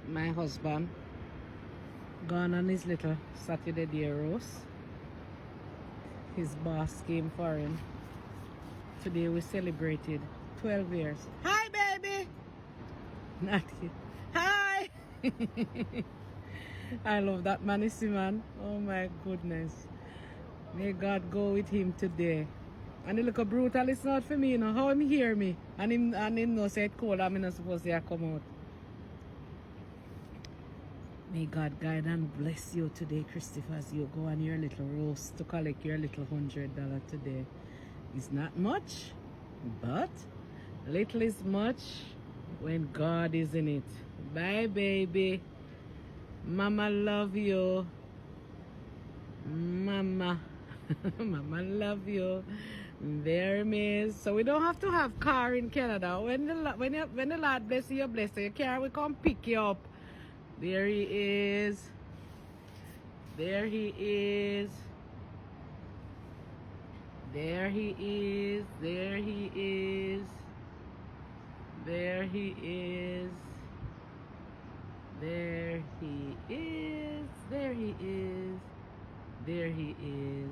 My husband gone on his little Saturday day roast. His boss came for him. Today we celebrated 12 years. Hi, baby! Not yet. Hi! I love that man, you see, man. Oh my goodness. May God go with him today. And he look a brutal, it's not for me, you know. How him hear me? And him know say it cold, I'm not supposed to come out. May God guide and bless you today, Christopher, as you go on your little roast to collect your little $100 today. It's not much, but little is much when God is in it. Bye, baby. Mama love you. Mama. Mama love you. There, miss. So we don't have to have car in Canada. When the Lord bless you, bless you. Your car will come pick you up. There he is. There he is. There he is. There he is. There he is. There he is. There he is. There he is.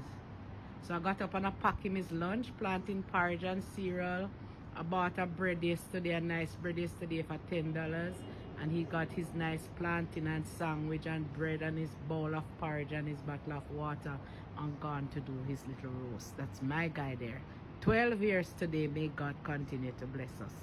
So I got up and I packed him his lunch, plantain porridge and cereal. I bought a bread yesterday, a nice bread yesterday for $10. And he got his nice plantain and sandwich and bread and his bowl of porridge and his bottle of water and gone to do his little roast. That's my guy there. 12 years today. May God continue to bless us.